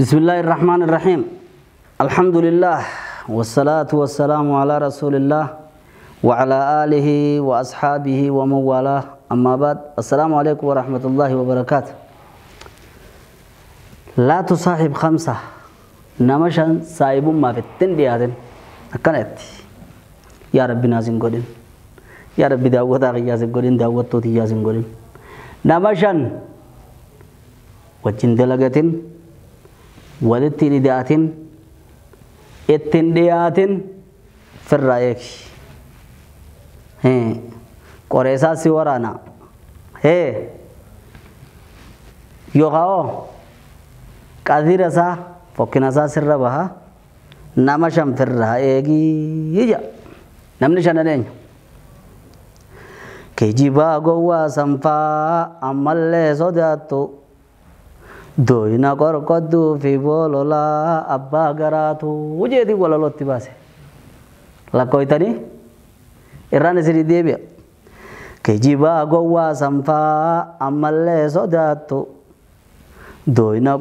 بسم الله الرحمن الرحيم الحمد لله والصلاة والسلام على رسول الله وعلى آله وأصحابه ومن والاه أما بعد السلام عليكم ورحمة الله وبركاته لا تصاحب خمسة نمشان صاحب ما في التنديات أكنت يا رب نازم قدين يا رب دعوة غيازم قدين دعوة توتي يازم قدين نمشان وجن دلقتين ولتي نداتين التندياتين في الرأيك قريسا سورانا يوغاو كثير سا فكنا سا سر بها نمشم في الرأيك يجا نمنشان نين كجيبا قوة سنفا أمال صداتو دوينا قرقدو في بولولا أبا غراتو وجدي ولا لوتي باسه لا كويتاني إيران سيدي ديبيا كجيبا قوة سنفا أمال صداتو دوينا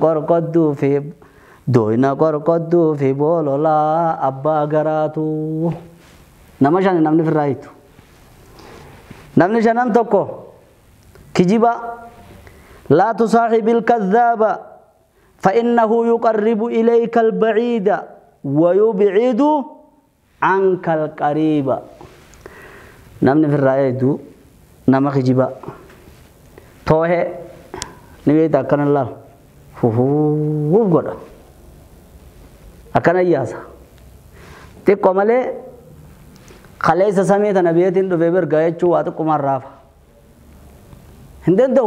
قرقدو في بولولا أبا غراتو نمشان نمني في الرايتو نمني شانان توكو كجيبا لا تصاحب الكذاب فإنه يقرب إليك البعيد ويبعد عنك القريب نمني في الرأي دو نما خجيبا توه نبي تكن الله فوفو غدا أكن ياسا تكمله خليس سميت نبيتين دو بيبر غايتشو واتو كمار راف هندن دو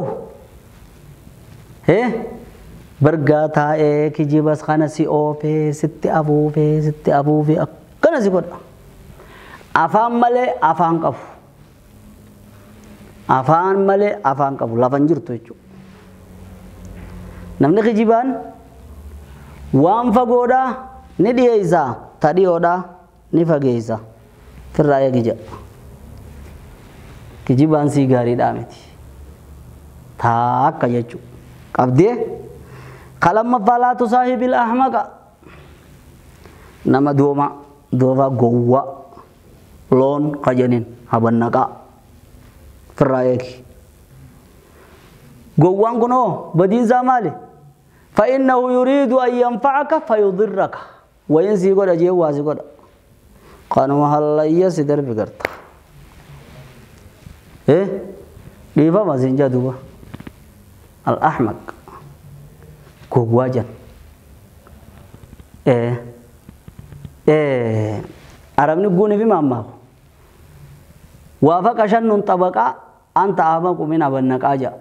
برغاتا كجيبس خانا سي اوفي ست ابوفي اكنا سي قد افان ملي افان قف لفن جرتو يچو نمني كجيبان وان فغودا ندييسا تديودا نفغيسا في الرايه جيجا كجيبان سي غاري دامتي تاك يچو قبدي قلم فلا تصاحب الأحمق نما دوما قوة لون قجنين هبنكا في الرأيك قوان كنو بدين زمالي فإنه يريد أن ينفعك فيضرك وينسي قد أجيه واسي قد قانو محل يسدر بكرت ليفا ما سنجا دوبا الأحمق كوجان عربني قوني في ماما وافق شنن طبقة أنت أحمق من أبنك أجا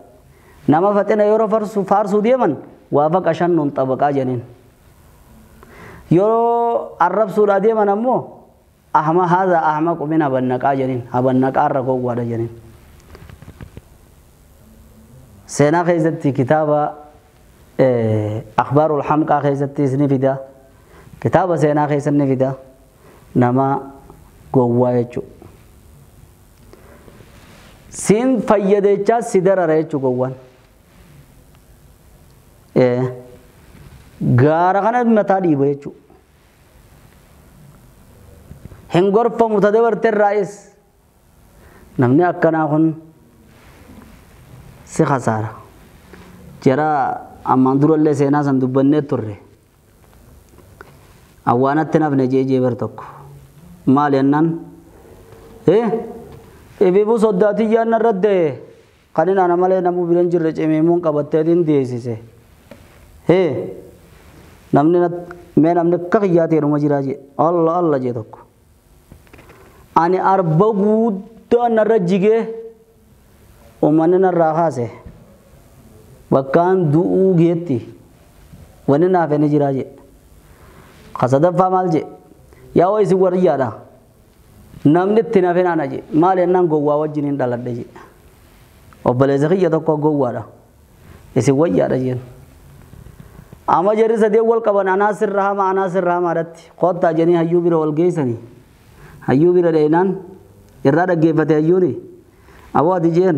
نما فتنا يورو فارسو ديمن وافق شنن طبقة جنين يورو عرب سورة ديمن أمو أحمق هذا أحمق من أبنك أجنين أبنك أرقو قوانا جنين سينا خيزتي كتابة أخبار الحمقى خيزتي سنفيدا كتابة سينا خيز سنفيدا نما قوة يجو سين فيديچا سيدر ريچو قوان غارغانا متا ديبو يجو هنگور فمتدور تر رئيس نمني أكنا خن سي خسارة جرا أمان دور الله سينا سندوبنة تره أوانات تنافن جي برتوك ما لأنن إبيبو صداتي جانا رد خانين أنا مالي نمو بلنجر رجميمون كبتتين ديسيسي نمني كخياتي رمجراجي الله جي توك أني أربعود نرجيجي ومننا راحاسه وكان دوء جيتي وننا فين جراجي خسادة فمالجي يا ويس وريانا نمني تنافين أنا جي ما لنا جوا وجنين دلنا جي وبلزخي يدوكو جوا دا يسي ويانا جين أما جري سدي أول كبان عناصر رحمة رت قط تاجني هيو بير والجيسني هيو بير دينان إرادة جيفته هيوني أبوا ديجين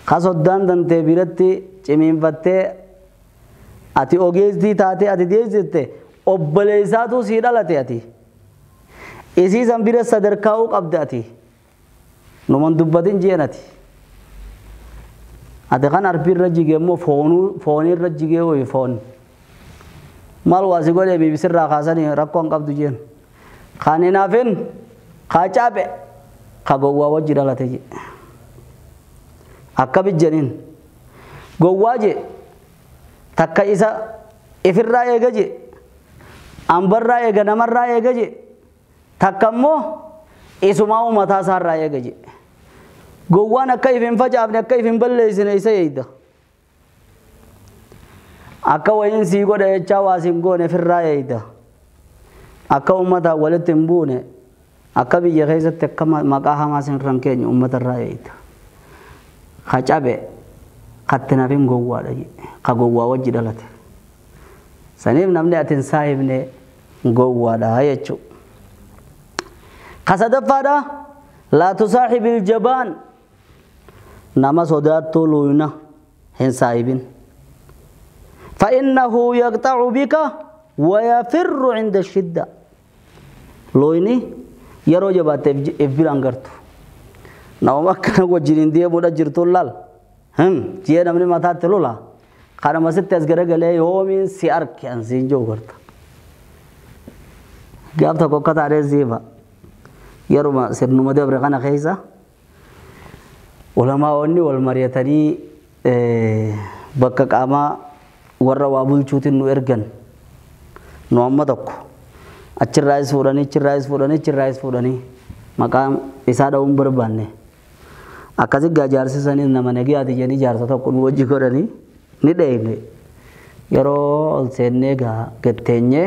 خاصة دان تبيرتي cemiin fattee ati ogeestii taate ati deessite obboleessaatu sii dhalate ati isii san bira sadarkaa'uu qabda ati numan dubbatin jeenati ati kan arbiirra jigee immoo foonirra jigee hoyi foon maal waasi godhee biibisirraa kaasanii rakkoon qabdu jeen kan hinaafin kaa caabe ka gowwaa wajji dhalate je akka bijjaniin gowwaa je takka isa ifirraa eega je ambarraa eega namarraa eega je takka immoo isumaa umataa isaarraa eega je gowwaan akka ifin facaafne akka ifin balleessine isa eeyda akka wayin sii godha jechaa waasiin goone firraa eeyda akka ummataa walitti hin buune akka biyya keessatti akka maqaa hamaa sinirran keenya ummatarraa eeyda ka cabe katti nafin gowwaadha ka gowwaa wajji dhalate saniif namni atin saahibne gowwaadha jechuu ka sadaffaadha laa tusaaxibil jabaan nama sodaattuu luuyna hin saahibin فإنه يقطع بك ويفر عند الشدة لويني يرو جبات إفبير أنغرتو نوما كنا وجرين ديه مودا جرتو لال جيه نمني ما تاتلو لا خانا مسجد تزگره گلے يومين سيار كيان زينجو غرتا گاب تا کوکا تارے زيبا يرو ما سرنو مدى برغانا خيسا علماء وني والمريتاني بكا قاما warra waa bulchuutin nu ergan nu amma tokko achirraayis fuudhanii maqaan isaa dha'uun barbaanne akkasi gaajaarsisanis nama nagiyaati jedhanii jaarsa tokko nu wajji godhanii ni dheeyne yeroo ol seennee gatteenye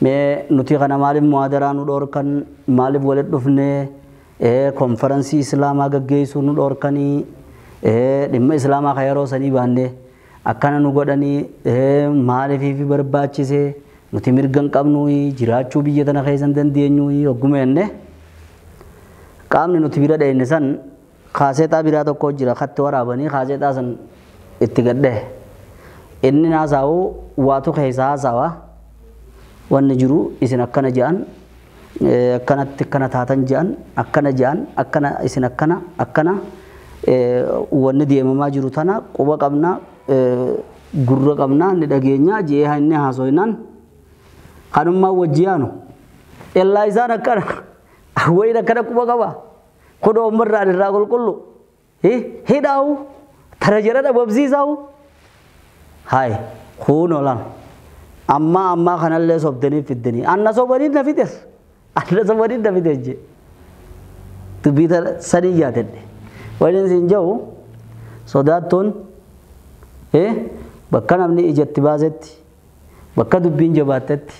mee nuti kana maaliif muhaadaraa nu dhoorkan maaliif walitti dhufnee konferansii islaamaa gaggeessuu nu dhoorkanii dhimma islaamaa ka yeroo sanii baannee akkana nu godhanii maaliif fi barbaachise nuti mirgan qabnu jiraachuu biyya tana keessan dandeenyu oggumenne qaamni nuti bira dheeyne san kaaseetaa biraa tokko jira katti waraabanii kaaseetaa san itti gadhe inni naasaa'u waatu keessa haasawa wanni jiru isin akkana je'an akkanatti akkana taatan je'an akkana je'an akkana isin akkana wanni deemamaa jiru tana quba qabna gurra qabna ni dhageenya jee hanne haasoynan kanummaa wajjiyaanu illaa isaan akkana wayin akkana quba qaba kudoo ummarraa irraa qulqullu hidhaawu tara jara dhababsiisaawu hay kuunolan ammaa kanallee sobdanii fiddanii anna sobanii na fides je dubbiita sanii yaatedhe wayin sin jahu sodaattuun bakka namni ijatti baasetti bakka dubbiin jabaatetti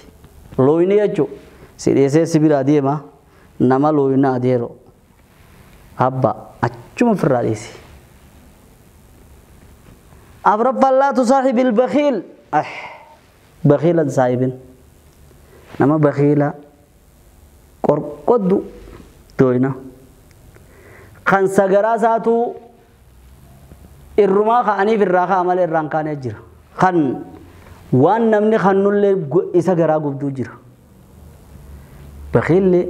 looyini jechuun si dheesee si bira adeema nama looyina adeero abba achuma firraa dheesi afraffaan laa tusaaxibil bakiil bakiilan saahibin nama bakiila qorqoddu dooyina kan sagaraa isaatuu irrumaa ka'aniif irraa ka'a malee irraan kaanee jira kan waan namni kannullee isa garaa gubduu jira bakiilli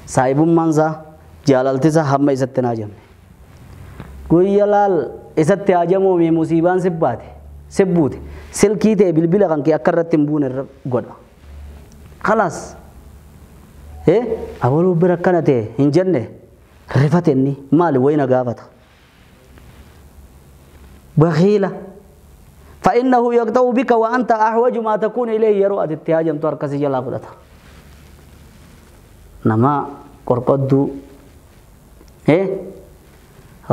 saahibummaansaa jaalaltisa hamma isatti naajamne guyya laal isatti haajamuumi musiibaan sibbuute silkii ta'e bilbila kan kee akka irratti hin buune irra godha khalaas abaluu bira akkana ta'e hin jenne rifate inni maali wayna gaafata بخيلة فإنه يقطع بك وأنت أحوج ما تكون إليه يروى التهاجم تركز جلا قدرتها نما قرقدو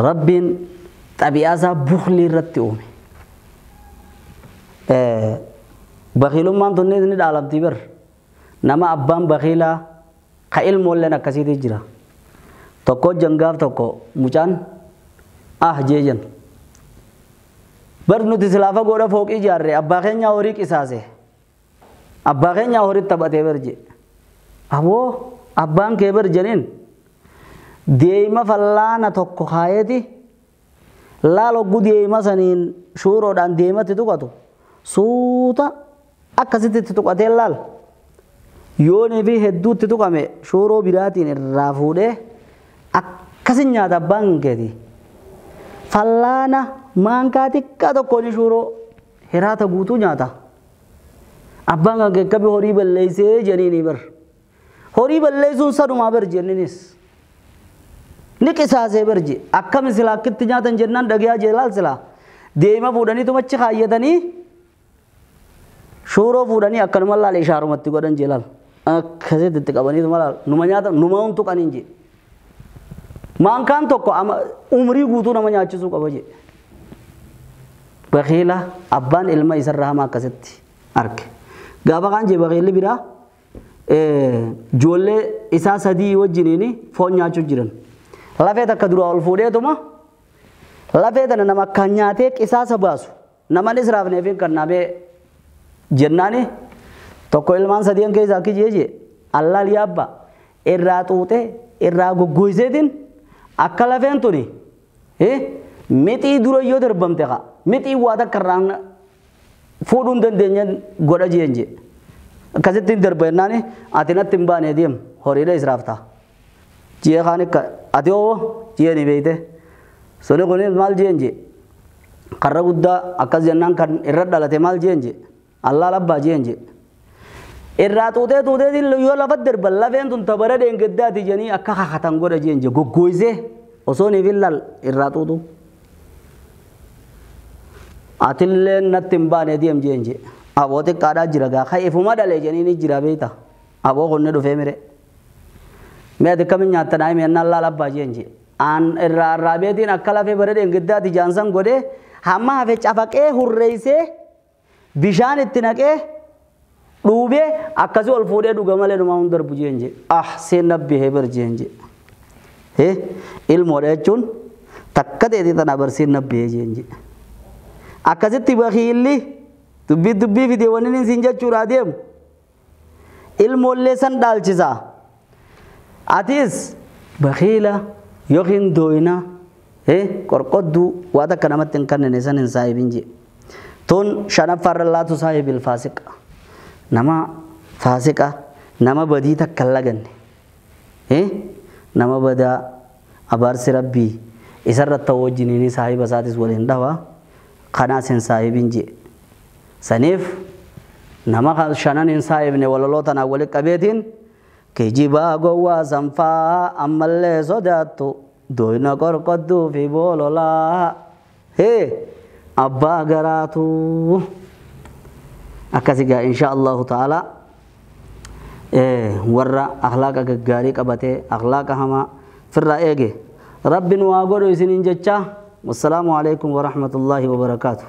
رب طبيعة بخل رتيومي بخيل ما تنين ند عالم تبر نما أبان بخيلة خيل مولنا كسيد جرا تكو جنگار تكو مجان جيجن برنوتي سلافا غورا فوق إجارة أبا خينيا هوري كيساسه أبا خينيا هوري تباتي برجي أبو أبان كبر جنين ديما فلانا توكو خايتي لا لوغو ديما سنين شورو دان ديما تتوكاتو suuta akkasitti tuqatee laal yoonii fi hedduutti tuqame shooroo biraatiin irraa fuudhee akkasin nyaata abbaan keeti fallaana maankaa xiqqaa tokkoon shooroo hiraata guutuu nyaata abbaan kan keekkabi horii balleeysee jeniini bar horii balleeysuun sadumaa bar jenninis ni qisaasee barje akkami silaa akkitti nyaatan jennaan dhagayaa jeelaal silaa deema fuudhanii tumachi kaayyatanii shooroo fuudhanii akkanuma laalee shaarumatti godhan jeelaal akkasitti itti qabanii tuma numa nyaata numa huntu qaniin je maankaan tokko umrii guutuu nama nyaachisuu qaba je baqiila abbaan ilma isarra hamaa akkasitti arge gaafa kaan je baqiilli biraa ijoollee isaa sadii wajjiniini foon nyaachuu jiran lafee takka dura ol fuudheetuma lafee tana nama kan nyaatee qisaasa baasu naman israafneefin kan naabee jennaani tokko ilmaan sadiin keessa akki jeje allaal yaabba irraa xuuxee irraa goggoyseetiin akka lafeen tuni mixii dura yoo darbamte qa mixii waa takka irraan fuudhuun dandeenyan godha jeenje akkasittiin darbennaani ati natti hin baane deem horiidha israafta jee kaan akka ati oo jeeni beeyte suni kun maal jeenje qarra guddaa akkas jennaan kan irra dhalate maal jeenje allaal abbaa jeenje irraa tuuteetiin yoo lafa darban lafeen tun tabara deengeddaati janii akka kakatan godha jeenje goggooysee osoo niif illal irraa tuutu atillee natti hin baane deem jeenje aboo xiqqaadhaa jira gaa ifuma dhalee janii ni jira beeyta aboo kunne dhufee mire mee ati kamin nyaattanaa himi ennaan laal abbaa jeenje aan irraa arraabeetiin akka lafee bara deengeddaati jaansan godhee hamma hafe cafaqee hurreeysee bishaan itti naqee dhuubee akkasii ol fuudhee dhuga malee numa hun darbu jeenje seen nabbi heber jeenje ilmoodha jechuun takka teetii tana barsiin nabbi jeenje akkasitti bakiilli dubbii fidee wanni siin jechuudha deemu ilmoollee san dhaalchisa atis bakiila yookiin dooyina qorqodduu waa takka namatti hin kannine san hin saahibin jee tun shanaffaarra laatu saahibil faasiqa nama faasiqa nama badii takka laganne nama badaa abaarsi rabbii isarra ta'u wajjiniini saahiba isaatis waliin dhawa kanaas hin saahibin jee saniif nama shanan hin saahibne walaloo tanaa walitti qabeetiin kijibaa gowwaa sanfaa ammallee sodaattu dooyina qorqodduu fi boololaa abbaa garaatu akkasigaa insha Allahu ta'ala warra akhlaaqa gaggaarii qabatee akhlaaqa hamaa firraa eege rabbiin waa godhu isiniin jecha wassalaamu alaikum wa rahmatullahi wa barakaatuh